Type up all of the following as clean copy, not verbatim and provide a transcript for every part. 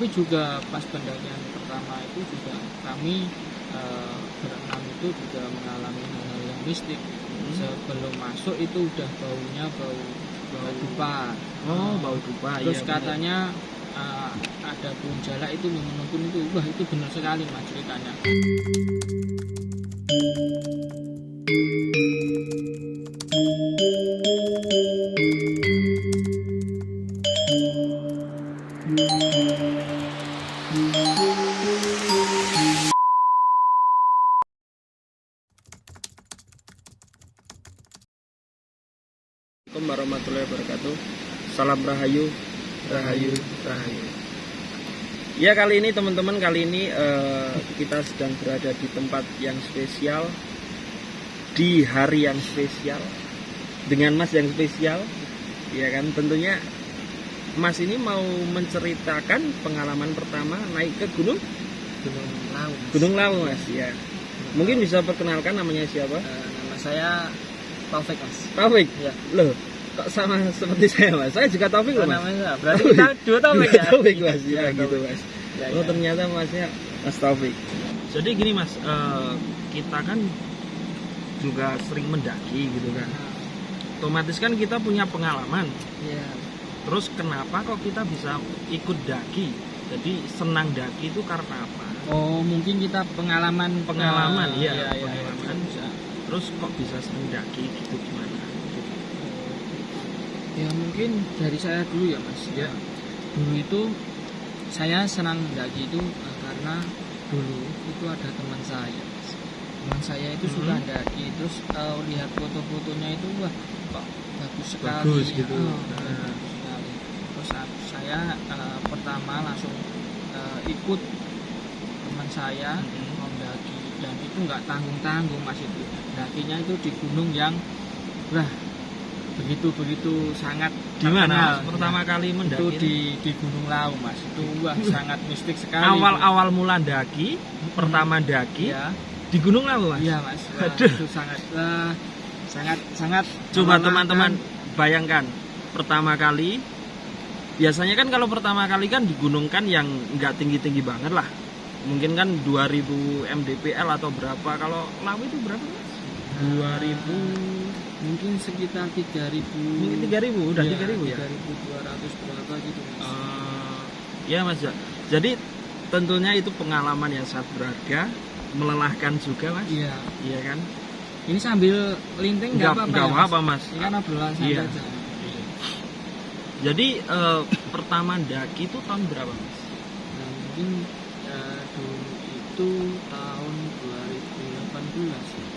Tapi juga pas pendakian pertama itu juga kami berenam itu juga mengalami hal-hal yang mistik. Sebelum masuk itu udah baunya bau dupa. Oh, bau dupa. Terus Iya, katanya ada burung jalak itu menuntun itu. Wah, itu benar sekali mas ceritanya. Assalamualaikum warahmatullahi wabarakatuh. Salam rahayu, rahayu, rahayu. Ya, kali ini teman-teman, kita sedang berada di tempat yang spesial, di hari yang spesial, dengan Mas yang spesial. Ya kan, tentunya Mas ini mau menceritakan pengalaman pertama naik ke Gunung Lawu. Gunung Lawu, Mas. Ya, mungkin bisa perkenalkan namanya siapa? Nama saya Taufik mas. Taufik. Ya. Loh, kok sama seperti saya, Mas? Saya juga Taufik loh, Mas. Namanya berarti kita dua Taufik ya. Taufik, Mas. Ya, Dua gitu, Taufik. Mas. Ya, Oh, ya. ternyata Masnya Mas Taufik. Jadi gini, Mas, kita kan juga sering mendaki gitu kan. Otomatis kan kita punya pengalaman. Iya. Terus kenapa kok kita bisa ikut daki? Jadi senang daki itu karena apa? Oh, mungkin kita pengalaman Iya, iya, pengalaman. bisa. Terus kok bisa sering daki gitu gimana? Gitu. Ya mungkin dari saya dulu ya mas. Ya. Dulu itu saya senang daki itu karena dulu itu ada teman saya mas. Teman saya itu suka daki, terus lihat foto-fotonya itu wah kok bagus sekali. Bagus gitu. Bagus sekali. Terus saya pertama langsung ikut teman saya mendaki, dan itu nggak tanggung-tanggung mas. Itu dakinya itu di gunung yang wah begitu sangat Gimana? terkenal. Pertama kali mendaki itu di Gunung Lawu mas. Itu wah sangat mistik sekali. awal mula daki, pertama daki ya. di Gunung Lawu, Mas. Iya mas. Wah, Aduh. itu sangat Coba melelahkan. teman-teman bayangkan, pertama kali, biasanya kan kalau pertama kali kan di gunung kan yang nggak tinggi-tinggi banget lah, mungkin kan 2000 mdpl atau berapa. Kalau Lawu itu berapa, Mas? 2000, mungkin sekitar 3000. mungkin 3000, udah ya, 3000 ya. 3200 berapa gitu mas. Ya Mas ya. Jadi tentunya itu pengalaman yang sangat berharga, melelahkan juga, Mas. Iya. Iya kan? Ini sambil linting nggak apa-apa ya, apa-apa, Mas. Ini kan obrolan santai Iya. aja. Jadi pertama daki itu tahun berapa, Mas? Nah, mungkin dulu itu tahun 2018 ya.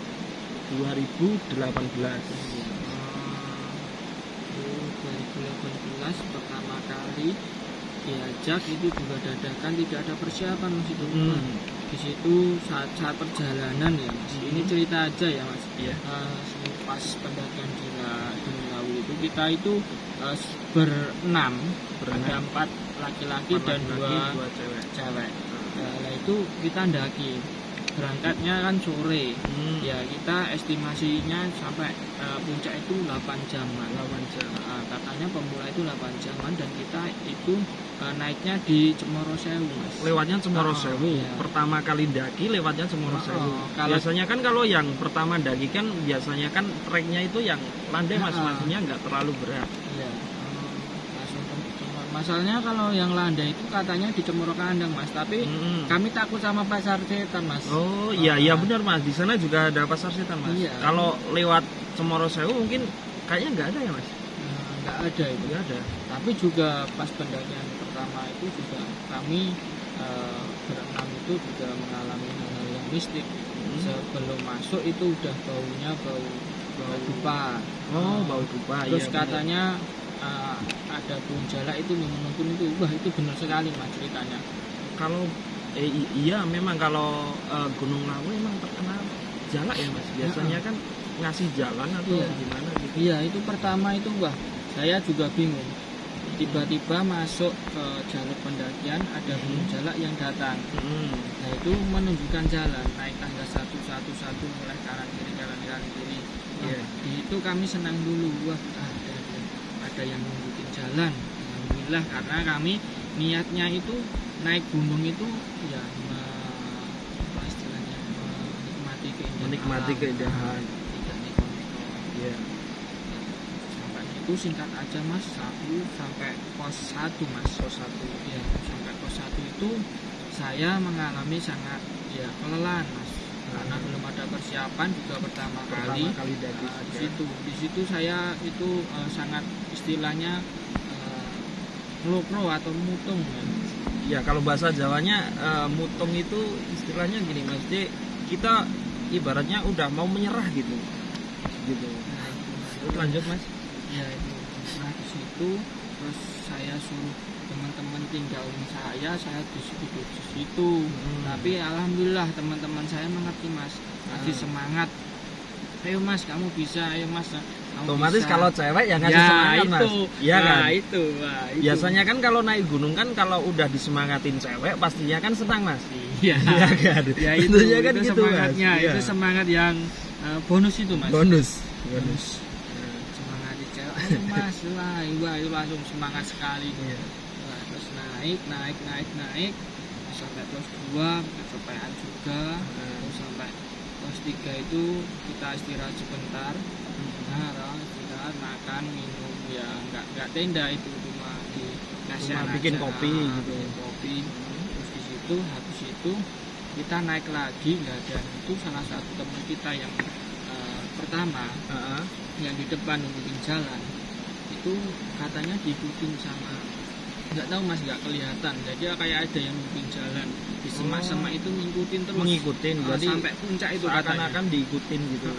2018. Iya. Itu 2018 pertama kali diajak, itu juga dadakan, tidak ada persiapan mas. Itu di situ saat perjalanan ya mas. Ini cerita aja ya mas. Iya. Pas pendakian di Gunung Lawu itu kita itu berenam. Ada 4 laki-laki dan 2 cewek. Nah itu kita ndaki, berangkatnya kan sore. Ya kita estimasinya sampai puncak itu 8 jaman. Katanya pemula itu 8 jaman, dan kita itu naiknya di Cemoro Sewu mas. Lewatnya Cemoro Sewu. Iya. Pertama kali daki lewatnya Cemoro Sewu. Kalau Biasanya kan kalau yang pertama daki kan biasanya kan treknya itu yang landai, Mas, maksudnya nggak terlalu berat. iya, langsung masalahnya kalau yang landai itu katanya di Cemoro Kandang mas, tapi kami takut sama pasar setan mas. Oh iya, iya benar, Mas. Di sana juga ada pasar setan, Mas. Iya. Kalau lewat Cemoro Sewu mungkin kayaknya nggak ada ya, Mas? Nggak ada itu. Nggak ada. Tapi juga pas pendakian pertama itu juga kami berenam itu juga mengalami hal-hal yang mistik. Sebelum masuk itu udah baunya bau dupa. Oh, bau dupa. Terus Iya, benar. katanya ada burung jalak itu menuntun itu. Wah, itu benar sekali mas ceritanya. Kalau iya memang kalau Gunung Lawu emang terkenal jalak ya, Mas. Biasanya kan ngasih jalan atau Iya. gimana gitu. Iya, itu pertama itu wah saya juga bingung. Tiba-tiba masuk ke jalur pendakian, ada burung jalak yang datang. Nah itu menunjukkan jalan, naik tangga satu mulai kanan kiri. Iya. Di itu kami senang dulu, wah ada yang nunjukin jalan. Alhamdulillah, karena kami niatnya itu naik gunung itu ya apa istilahnya, menikmati keindahan, tidak neko-neko. Iya. Sampai itu singkat aja Mas, aku sampai pos 1 Mas. Pos 1. Ya, sampai pos 1 itu saya mengalami sangat ya kelelahan Mas, karena belum ada persiapan juga pertama kali daki di situ saya itu sangat istilahnya ngelopro atau mutung ya. Ya kalau bahasa Jawanya mutung itu istilahnya gini Mas, jadi kita ibaratnya udah mau menyerah gitu. Nah, itu Lanjut Mas. ya itu. Nah di situ terus saya suruh teman-teman tinggalin saya di situ. Tapi alhamdulillah teman-teman saya mengerti Mas, kasih semangat. Ayo Mas, kamu bisa, ayo Mas. Otomatis kalau cewek yang ngasih semangat Mas. Iya kan? Itu. Biasanya kan kalau naik gunung kan kalau udah disemangatin cewek pastinya kan senang Mas. Iya. Iya kan? Ya itu kan itu gitu semangatnya, Mas. itu semangat yang bonus itu Mas. Bonus. Semangat cewek, ayo Mas, wah itu langsung semangat sekali. Iya. Nah, terus naik sampai pos 2 kecapean juga. Terus sampai pos 3 itu kita istirahat sebentar. Nah, istirahat, makan, minum, ya nggak tenda itu, cuma bikin kopi gitu. Kopi. Terus di situ habis itu kita naik lagi, dan itu salah satu teman kita yang pertama yang di depan nunjukin jalan itu katanya diikutin sama, nggak tahu Mas, nggak kelihatan, jadi kayak ada yang nunjukin jalan di semak-semak itu ngikutin jadi sampai puncak itu akan diikutin gitu.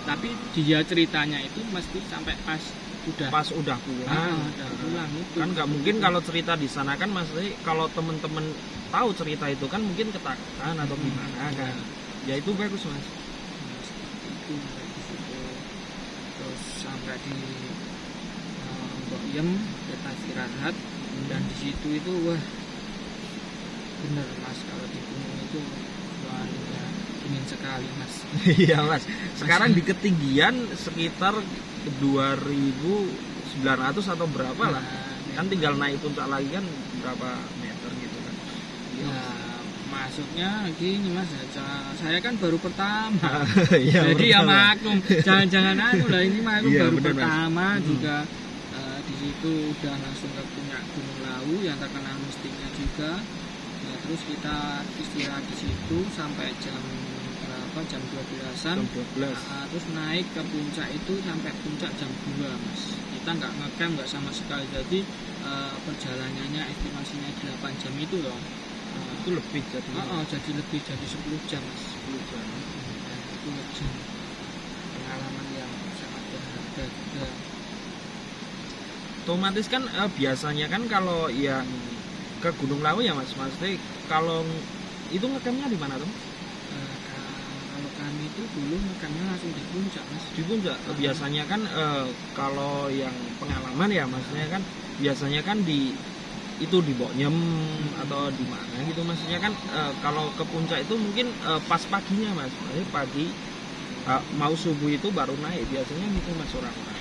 Tapi dia ceritanya itu mesti sampai pas udah pulang itu. Kan nggak mungkin kalau cerita di sana kan maksudnya kalau temen-temen tahu cerita itu kan mungkin ketakutan atau gimana kan. Ya itu bagus Mas. Itu terus sampai di Mbok Yem kita istirahat, dan di situ itu wah bener Mas, kalau di gunung itu suasananya dingin sekali Mas. Iya Mas. Sekarang di ketinggian sekitar 2.900 atau berapa lah. Kan tinggal naik puncak lagi kan berapa meter gitu kan. Ya masuknya gini Mas, saya kan baru pertama. Jadi ya maklum, jangan aku lah, ini maklum baru pertama juga. Di situ udah langsung ke puncak Gunung Lawu yang terkenal mistiknya juga. Nah, terus kita istirahat di situ sampai jam 12-an. Terus naik ke puncak itu sampai puncak jam 2 Mas. Kita nggak ngecamp, nggak sama sekali. Jadi perjalanannya estimasinya 8 jam itu loh. Itu lebih jadi. Jadi 10 jam Mas. 10 jam. Itu jam. Pengalaman yang sangat berharga juga. Otomatis kan biasanya kan kalau yang ke Gunung Lawu ya Mas, maksudnya kalau itu ngecampnya di mana tuh? Kalau kami itu dulu ngecampnya langsung di puncak Mas. Di puncak. Biasanya kan kalau yang pengalaman ya maksudnya kan biasanya kan di Mbok Yem atau di mana gitu, maksudnya kan kalau ke puncak itu mungkin pas paginya Mas, maksudnya pagi mau subuh itu baru naik biasanya gitu Mas orang-orang.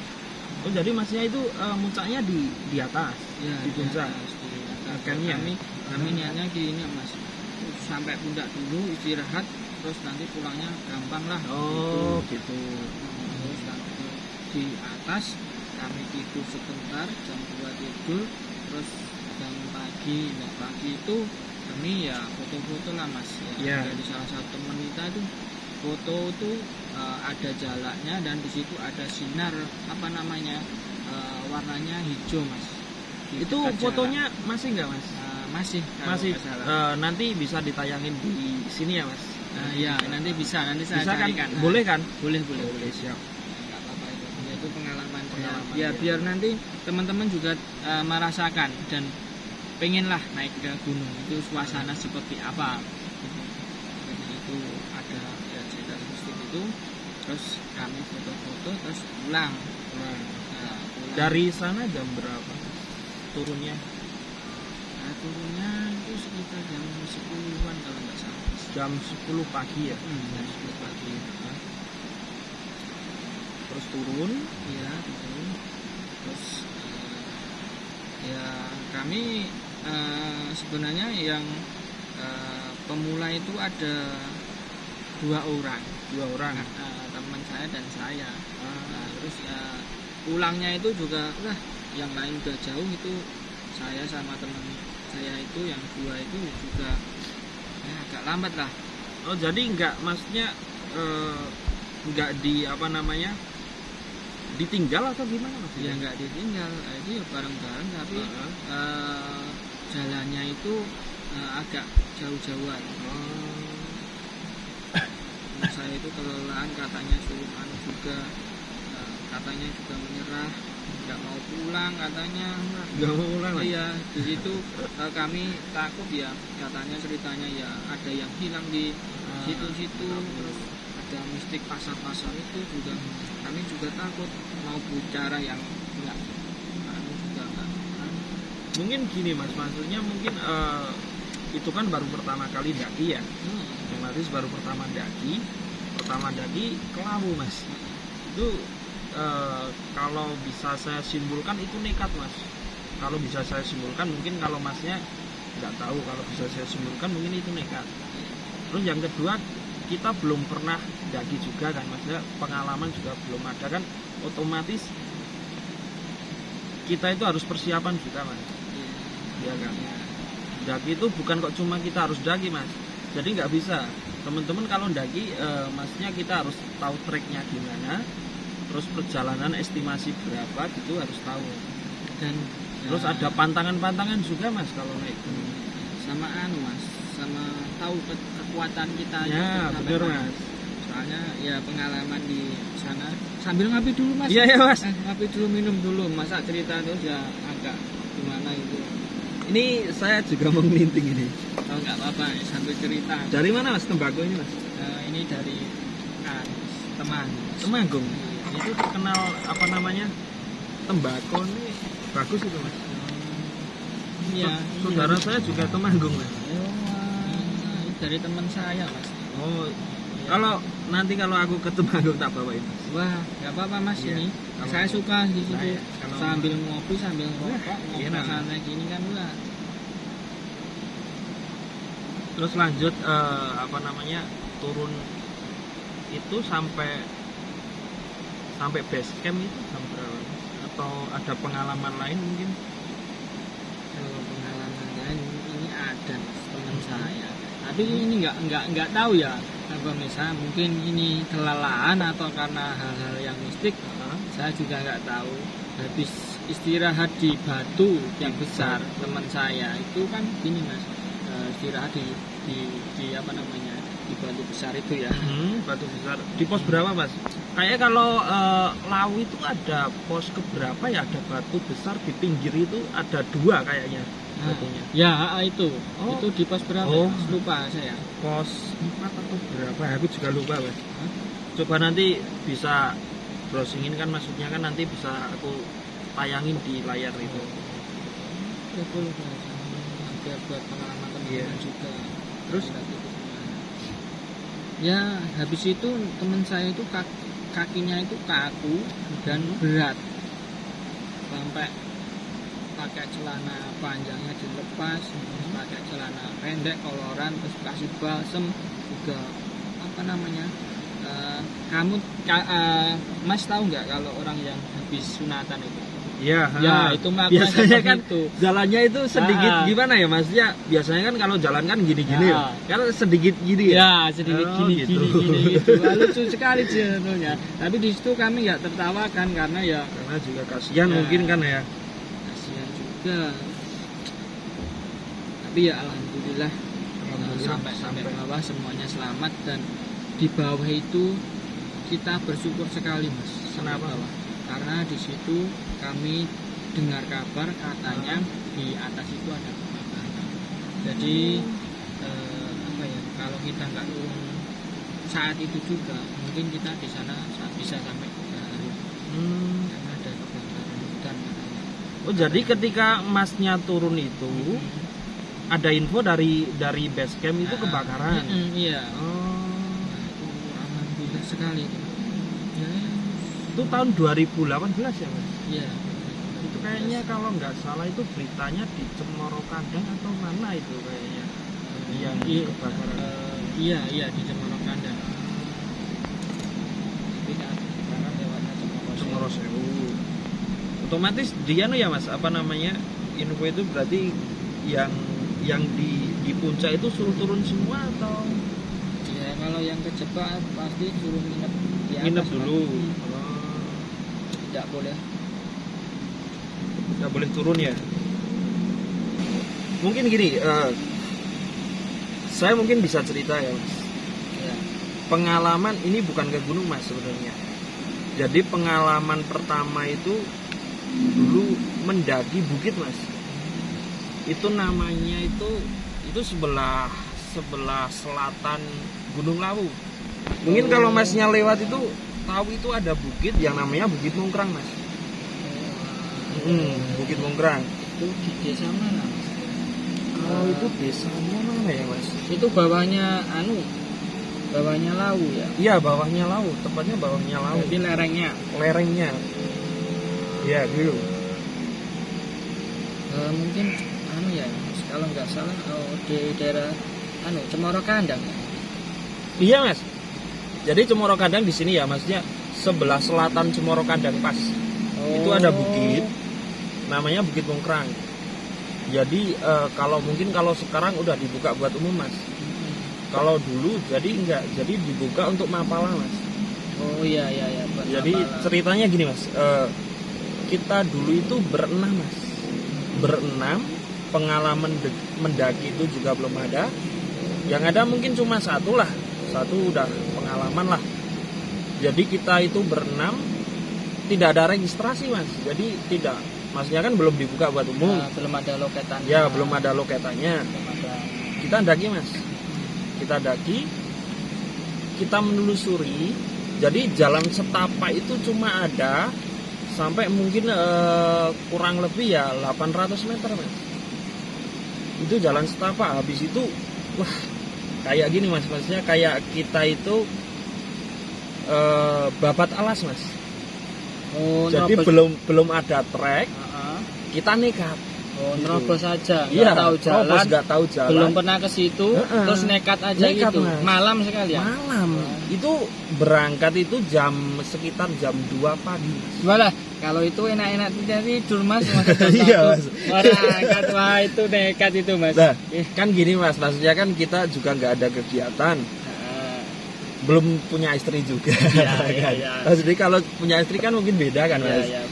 Oh jadi Masnya itu puncaknya di atas, ya, di puncak. Kami niatnya gini Mas, sampai puncak dulu istirahat, terus nanti pulangnya gampang lah. Gitu. Terus nanti di atas kami tidur sebentar, jam 2 tidur, terus bangun pagi. Nah pagi itu kami ya foto-foto lah Mas. Ya. Dari salah satu teman kita itu foto itu ada jalannya, dan di situ ada sinar warnanya hijau Mas. Itu fotonya jalan. Masih nggak Mas? Masih. Nanti bisa ditayangin di sini ya Mas. Iya nanti bisa, nanti saya carikan. Kan? Boleh kan? Boleh siap. Nggak apa-apa itu pengalaman. Ya biar nanti teman-teman juga merasakan dan pengenlah naik ke gunung itu suasana seperti apa. Jadi itu ada ya cerita mistik itu, terus kami foto-foto terus pulang. Dari sana jam berapa turunnya? Turunnya itu sekitar jam 10-an kalau nggak salah. Jam 10 pagi ya? Jam 10 pagi. Terus turun? Iya turun. Terus ya kami sebenarnya yang pemula itu ada 2 orang. Teman saya dan saya. Terus pulangnya itu juga yang lain udah jauh, itu saya sama teman saya itu yang 2 itu juga agak lambat lah. Oh, jadi enggak, maksudnya enggak ditinggal atau gimana maksudnya? Ya enggak ditinggal, itu ya bareng-bareng, tapi jalannya itu agak jauh-jauhan. Saya itu kelelahan, katanya suruh juga, katanya juga menyerah, nggak mau pulang katanya. Nggak mau pulang? Iya, di situ kami takut ya, katanya ceritanya ya ada yang hilang di situ-situ, terus ada mistik pasar-pasar itu juga. Kami juga takut mau bicara yang enggak juga enggak. Mungkin gini Mas, maksudnya mungkin itu kan baru pertama kali daki ya. Otomatis baru pertama daki ke Lawu Mas. Itu kalau bisa saya simpulkan itu nekat Mas. Kalau bisa saya simpulkan, mungkin kalau Masnya nggak tahu, kalau bisa saya simpulkan mungkin itu nekat. Terus yang kedua, kita belum pernah daki juga kan Mas, pengalaman juga belum ada kan, otomatis kita itu harus persiapan juga Mas. Iya kan. Daki itu bukan kok cuma kita harus daki Mas. Jadi nggak bisa. Teman-teman kalau daki, Masnya kita harus tahu treknya gimana, terus perjalanan estimasi berapa gitu harus tahu. Dan terus ada pantangan-pantangan juga Mas kalau naik. Sama Mas, sama tahu kekuatan kita. Ya benar Mas. Soalnya ya pengalaman di sana, sambil ngopi dulu Mas. Iya Mas. Ngopi dulu, minum dulu, masa cerita itu ya agak gimana itu. Ini saya juga mau ngelinting ini. Oh nggak apa-apa, sambil cerita. Dari mana Mas tembakau ini Mas? Ini dari Temanggung. Itu terkenal apa namanya, tembakau ini bagus itu Mas. Iya. Saudara saya juga Temanggung Mas. Dari teman saya Mas. Oh. Kalau aku ke Temanggung tak bawain Mas. Wah, nggak apa-apa Mas. Ini saya suka di situ, sambil ngopi sambil ngerokok, ngobrol sana gini kan lah. Terus lanjut turun itu sampai base camp itu sampai berapa? Atau ada pengalaman lain mungkin? Kalau pengalaman lain ini ada teman saya, tapi ini nggak tahu ya, apa misalnya mungkin ini kelelahan atau karena hal-hal yang mistik, saya juga nggak tahu. Habis istirahat di batu yang besar, teman saya itu kan gini Mas, istirahat di apa namanya, di batu besar itu ya. Batu besar di pos berapa Mas? Kayak kalau Lawu itu ada pos keberapa ya, ada batu besar di pinggir itu ada 2 kayaknya batunya. Ya itu. Itu di pos berapa? Lupa saya. Pos 4 atau berapa? Aku juga lupa Mas. Coba nanti bisa browsingin kan, maksudnya kan nanti bisa aku tayangin di layar itu. Biar buat pengalaman teman-teman juga. Terus ya habis itu teman saya itu kakinya itu kaku dan berat, sampai pakai celana panjangnya dilepas, pakai celana pendek koloran, terus kasih balsem juga apa namanya. Mas tahu nggak kalau orang yang habis sunatan itu? Ya, itu biasanya kan itu. Jalannya itu sedikit gimana ya Mas? Ya, biasanya kan kalau jalan kan gini-gini ya. Kan sedikit gini ya. Ya, sedikit gini gitu. gitu. Lucu sekali sebenarnya. Tapi di situ kami nggak tertawakan karena juga kasihan mungkin kan ya. Kasihan juga. Tapi ya alhamdulillah sampai bawah semuanya selamat, dan di bawah itu kita bersyukur sekali Mas. Kenapa? Karena di situ kami dengar kabar katanya di atas itu ada kebakaran. Jadi kalau kita nggak turun saat itu juga, mungkin kita di sana bisa sampai 3 hari. Karena ada kebakaran hutan katanya. Oh, jadi ketika Masnya turun itu ada info dari base camp itu kebakaran. Iya. Itu alhamdulillah sekali. Itu tahun 2018 ya Mas? Iya. Itu kayaknya kalau nggak salah itu beritanya di Cemoro Kandang atau mana itu kayaknya yang kebakaran. Iya di Cemoro Kandang. Tapi sekarang lewatnya Cemoro Sewu. Otomatis dia ya mas, apa namanya, info itu berarti yang di puncak itu suruh turun semua atau? Ya kalau yang kejebak pasti suruh nginep di atas. Nginep dulu. Tidak boleh. Nggak boleh turun ya. Mungkin gini, saya mungkin bisa cerita ya mas. Ya. Pengalaman ini bukan ke gunung mas sebenarnya. Jadi pengalaman pertama itu dulu mendaki bukit mas. Itu namanya itu sebelah selatan Gunung Lawu. Mungkin kalau masnya lewat itu tahu itu ada bukit yang namanya Bukit Mungkrang mas. Bukit Mungkrang. Itu di desa mana mas? Kalau itu desanya mana ya mas? Itu bawahnya bawahnya Lawu ya. Iya bawahnya Lawu, tepatnya bawahnya Lawu. Jadi Lerengnya. Ya gitu. Mungkin ya mas, kalau nggak salah di daerah Cemoro Kandang ya. Iya mas. Jadi Cemoro Kandang di sini ya maksudnya sebelah selatan Cemoro Kandang pas. Itu ada bukit namanya Bukit Mungkrang. Jadi kalau sekarang udah dibuka buat umum mas. Kalau dulu jadi enggak, jadi dibuka untuk mapala mas. Oh iya. Jadi ceritanya gini mas, kita dulu itu berenam mas. Pengalaman mendaki itu juga belum ada. Yang ada mungkin cuma satu udah pengalaman lah. Jadi kita itu berenam, tidak ada registrasi mas. Jadi tidak, maksudnya kan belum dibuka buat umum. Belum ada loketannya. Ya belum ada loketannya. Kita daki mas. Kita daki, kita menelusuri. Jadi jalan setapak itu cuma ada sampai mungkin kurang lebih ya 800 meter mas. Itu jalan setapak. Habis itu wah kayak gini mas, maksudnya kayak kita itu babat alas mas. Jadi belum ada trek, kita nekat. Nerobos saja, nggak tahu jalan, belum pernah ke situ, terus nekat aja gitu. Mas. Malam sekali ya. Malam. Itu berangkat itu sekitar jam 2 pagi. Gimana? Kalau itu enak-enak tidur mas. Iya mas. Berangkat wah itu nekat itu mas. Nah, kan gini mas, maksudnya kan kita juga nggak ada kegiatan. Belum punya istri juga. Iya. Jadi kalau punya istri kan mungkin beda kan mas. Iya,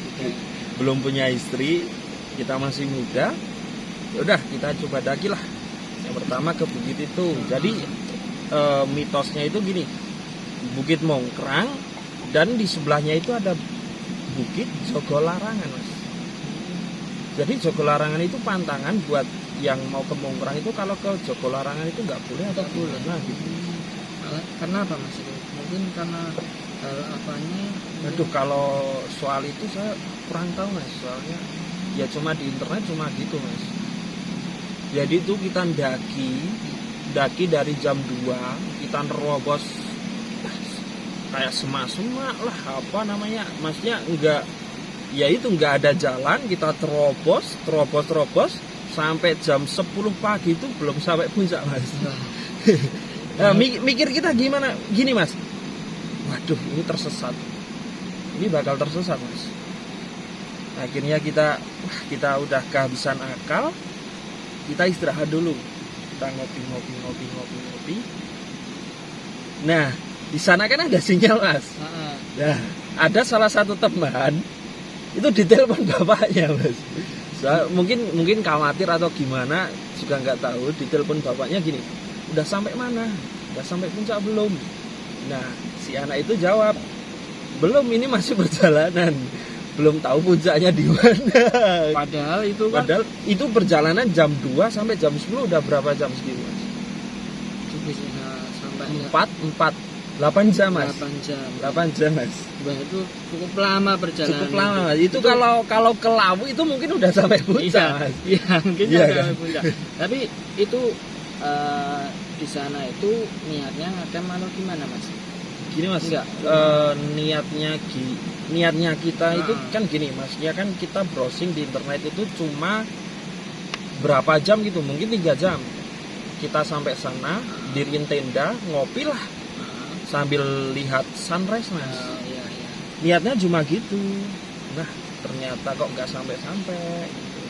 belum punya istri. Kita masih muda, udah kita coba daki lah. Yang pertama ke bukit itu. Jadi mitosnya itu gini, Bukit Mungkrang dan di sebelahnya itu ada Bukit Jogolarangan mas. Jadi Jogolarangan itu pantangan buat yang mau ke Mungkrang itu, kalau ke Jogolarangan itu nggak boleh atau boleh. Nah gitu. Kenapa mas itu? Mungkin karena apanya? Aduh kalau soal itu saya kurang tahu mas, soalnya ya cuma di internet cuma gitu mas. Jadi itu kita daki dari jam 2, kita nerobos kayak semak-semak lah, apa namanya, maksudnya enggak ada jalan, kita terobos sampai jam 10 pagi itu belum sampai puncak mas. Nah, mikir kita gimana, gini mas, waduh ini tersesat, ini bakal tersesat mas. Akhirnya kita udah kehabisan akal, kita istirahat dulu, kita ngopi. Nah di sana kan ada sinyal mas. Nah ada salah satu teman itu ditelepon bapaknya mas. Mungkin khawatir atau gimana juga nggak tahu, ditelepon bapaknya gini, udah sampai mana? Udah sampai puncak belum? Nah si anak itu jawab, belum, ini masih perjalanan. Belum tahu puncaknya di mana. Padahal itu perjalanan jam 2 sampai jam 10 udah berapa jam segitu mas? Itu bisa sampai 8 jam mas. 8 jam mas. Wah, itu cukup lama perjalanan. Cukup lama mas. Itu kalau ke Lawu itu mungkin udah sampai puncak mas. Iya mungkin udah sampai puncak. Tapi itu di sana itu niatnya ngecamp atau gimana mas? Gini mas, niatnya kita itu kan gini mas, ya kan kita browsing di internet itu cuma berapa jam gitu, mungkin 3 jam. Kita sampai sana, diriin tenda, ngopi lah sambil lihat sunrise mas. Iya. Niatnya cuma gitu. Nah ternyata kok nggak sampai-sampai gitu.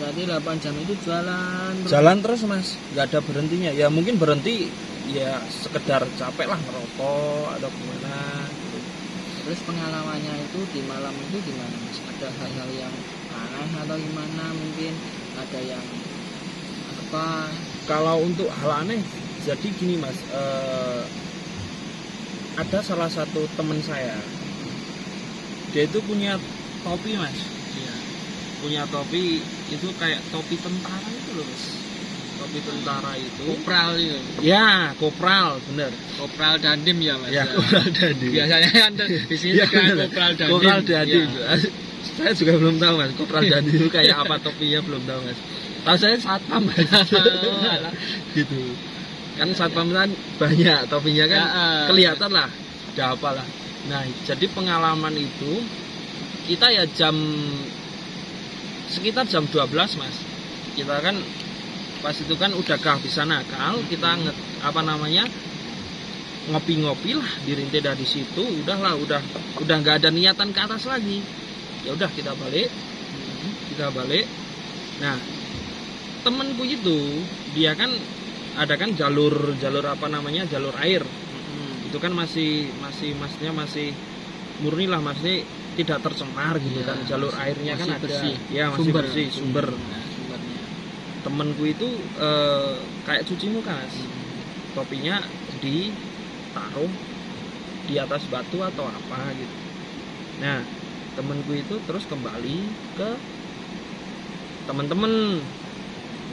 Berarti 8 jam itu Jalan terus mas, nggak ada berhentinya. Ya mungkin berhenti ya sekedar capek lah ngerokok atau gimana gitu. Terus pengalamannya itu di malam itu gimana mas? Ada hal-hal yang aneh atau gimana, mungkin ada yang apa? Kalau untuk hal aneh, jadi gini mas, ada salah satu teman saya, dia itu punya topi mas. Iya. Punya topi itu kayak topi tentara itu loh mas. Topi tentara itu. Kopral itu. Ya, kopral, bener. Kopral Dandim ya mas. Ya, kopral Dandim. Biasanya kan di sini Ya, kan bener. Kopral Dandim. Kopral Dandim. Ya. Saya juga belum tahu mas, kopral Dandim itu kayak apa topinya belum tahu mas. Tahu saya satpam mas. Gitu. Kan satpam kan banyak topinya kan, kelihatan lah. Ada apa lah. Nah, jadi pengalaman itu kita ya sekitar jam 12 mas. Kita kan pas itu kan udah kehabisan akal, kita ngopi-ngopi lah di tenda di situ. Udah nggak ada niatan ke atas lagi. Ya udah kita balik. Nah temenku itu dia kan ada kan jalur jalur air. Itu kan masih murni lah, masih tidak tercemar gitu kan. Jalur airnya kan ada bersih. Ya masih bersih, sumber. Sumbernya. Temenku itu kayak cuci muka mas. Topinya ditaruh di atas batu atau apa gitu. Nah temenku itu terus kembali ke teman-teman.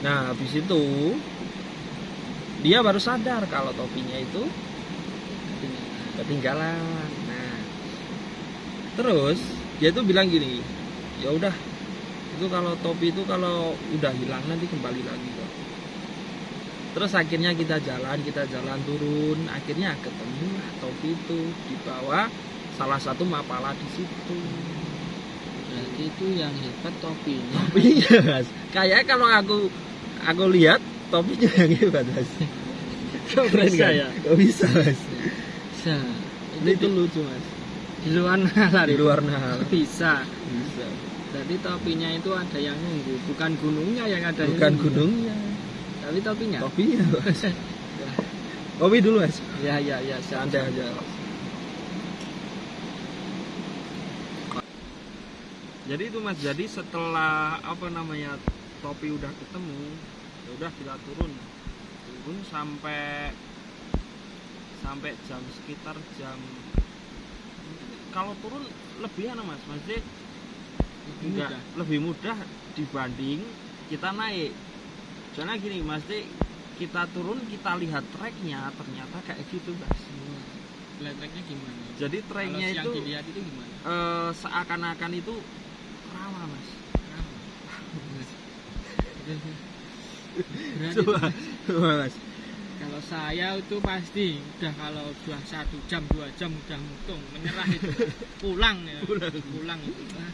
Nah habis itu dia baru sadar kalau topinya itu ketinggalan. Nah terus dia tuh bilang gini, ya udah itu kalau topi itu kalau udah hilang nanti kembali lagi kok. Terus akhirnya kita jalan turun, akhirnya ketemu lah topi itu di bawah salah satu mapala di situ. Berarti itu yang hebat topinya. Topinya mas, kayak kalau aku lihat topinya yang hebat mas. Keren Bisa kan? ya? Kok bisa mas? Bisa. Itu lucu mas. Di luar nalar. Di luar nalar. Bisa. Bisa. Berarti topinya itu ada yang nunggu, bukan gunungnya yang ada. Bukan yang gunungnya. Tapi topinya. Topinya mas. Kopi dulu mas. Ya, Santai aja. Jadi itu mas, jadi setelah topi udah ketemu, ya udah kita turun sampai sekitar jam, kalau turun lebih mas, maksudnya lebih mudah dibanding kita naik. Soalnya gini mas, kita turun kita lihat treknya ternyata kayak gitu mas. Lihat treknya gimana? Jadi treknya yang itu dilihat itu gimana? Seakan-akan itu rawa mas. Coba mas. Kalau saya itu pasti udah kalau udah 1 jam 2 jam udah mutung menyerah itu pulang itu. Nah,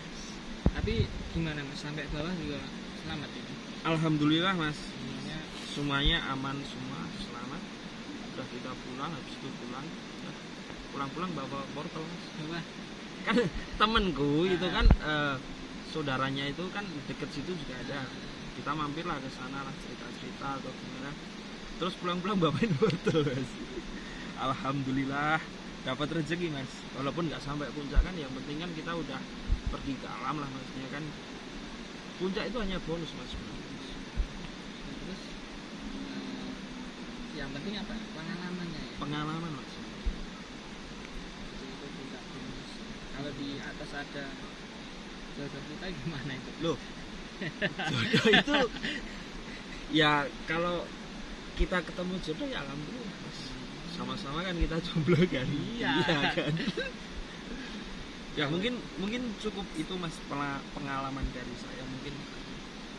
tapi gimana mas, sampai bawah juga selamat ini? Alhamdulillah mas, semuanya aman semua, selamat. Udah kita pulang, habis itu pulang bawa portal mas. Kan temenku itu kan saudaranya itu kan deket situ juga ada. Kita mampirlah ke sana lah, cerita atau gimana. Terus pulang bawain wortel mas. Alhamdulillah dapat rezeki mas. Walaupun nggak sampai puncak kan, yang penting kan kita udah pergi ke alam lah maksudnya kan. Puncak itu hanya bonus mas. Terus yang penting apa? Pengalamannya ya? Pengalaman mas. Jadi itu juga bonus. Kalau di atas ada jodoh kita gimana itu? Loh, jodoh itu ya kalau kita ketemu jodoh ya alhamdulillah mas. Sama-sama kan kita jomblo kan. Iya kan. Ya mungkin cukup itu mas pengalaman dari saya. Mungkin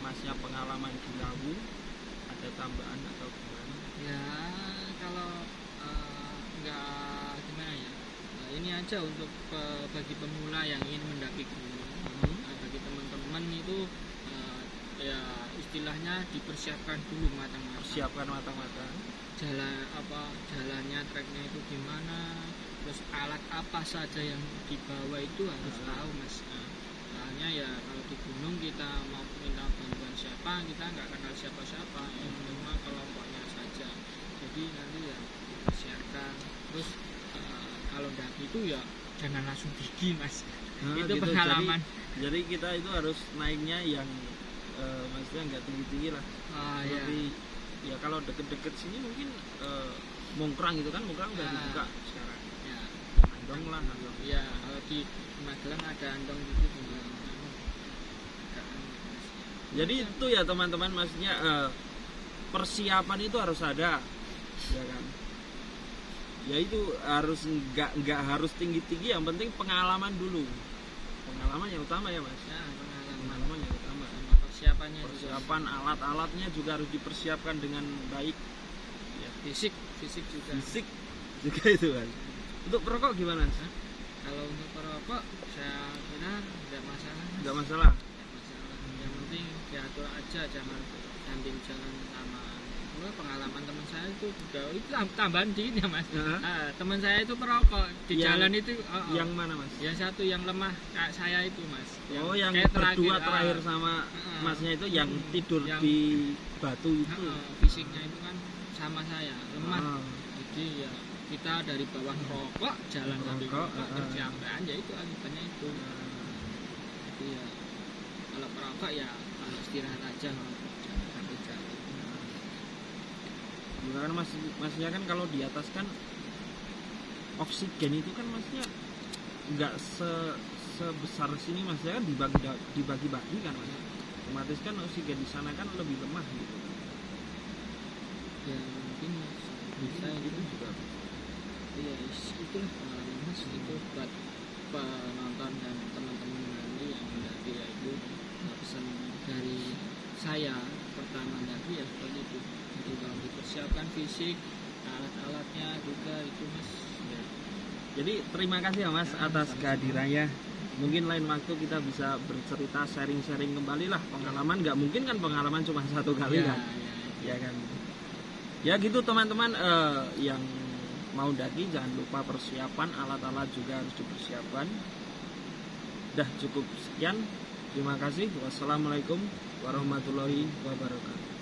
masnya pengalaman di Lawu ada tambahan atau gimana? Ya kalau nggak gimana ya, ini aja untuk bagi pemula yang ingin mendaki gunung. Bagi teman-teman itu ya istilahnya dipersiapkan dulu matang-matang. Persiapkan matang-matang. Jalannya, treknya itu gimana, terus alat apa saja yang dibawa itu harus tahu, Mas. Soalnya ya kalau di gunung kita mau minta bantuan siapa, kita nggak kenal siapa-siapa, yang cuma kelompoknya saja. Jadi nanti ya dipersiapkan. Terus kalau daki itu ya jangan langsung tinggi, Mas. Itu gitu, pengalaman. Jadi kita itu harus naiknya yang maksudnya nggak tinggi-tinggi lah. Tapi ya kalau deket-deket sini mungkin Mongkrang gitu kan, Mongkrang udah dibuka sekarang. Ya. Andong lah, Andong. Ya, kalau di Magelang ada Andong gitu juga. Jadi itu ya teman-teman, maksudnya persiapan itu harus ada, ya kan? Ya itu harus nggak harus tinggi-tinggi, yang penting pengalaman dulu. Pengalaman yang utama ya, Mas. Ya, pengalaman yang utama. Sama Persiapan alat-alatnya juga harus dipersiapkan dengan baik. Ya. Fisik juga. Fisik juga itu kan. Untuk perokok gimana? Kalau untuk perokok saya kira tidak masalah. Tidak masalah. Yang penting diatur aja, jangan sambil jalan sama. Pengalaman teman saya itu juga itu tambahan dikit ya, Mas. Teman saya itu perokok di jalan itu. Yang mana, Mas? Yang satu yang lemah kayak saya itu, Mas. Yang berdua terakhir sama Masnya itu yang tidur di batu itu. Fisiknya itu kan sama saya, lemah. Jadi ya kita dari bawah rokok jalan sambil rokok terjamrean, ya itu akibatnya itu. Jadi ya kalau perokok ya harus istirahat aja, jangan sampai jalan. Karena masnya kan kalau di atas kan oksigen itu kan masnya nggak sebesar sini, masnya kan dibagi-bagi kan, Mas. Otomatis kan oksigen di sana kan lebih lemah gitu. Ya mungkin bisa itu juga. Iya, itulah pengalaman, Mas. Itu buat penonton dan teman-teman nanti yang mendaki, ya itu pesan dari saya pertama mendaki ya seperti itu. Jadi kalau dipersiapkan fisik, alat-alatnya juga itu, Mas. Ya. Jadi terima kasih ya, Mas, atas kehadirannya. Mungkin lain waktu kita bisa bercerita, sharing-sharing kembali lah pengalaman. Nggak mungkin kan pengalaman cuma satu kali kan? Ya kan. Ya gitu teman-teman, yang mau daki jangan lupa persiapan, alat-alat juga harus dipersiapkan. Dah cukup sekian. Terima kasih. Wassalamualaikum warahmatullahi wabarakatuh.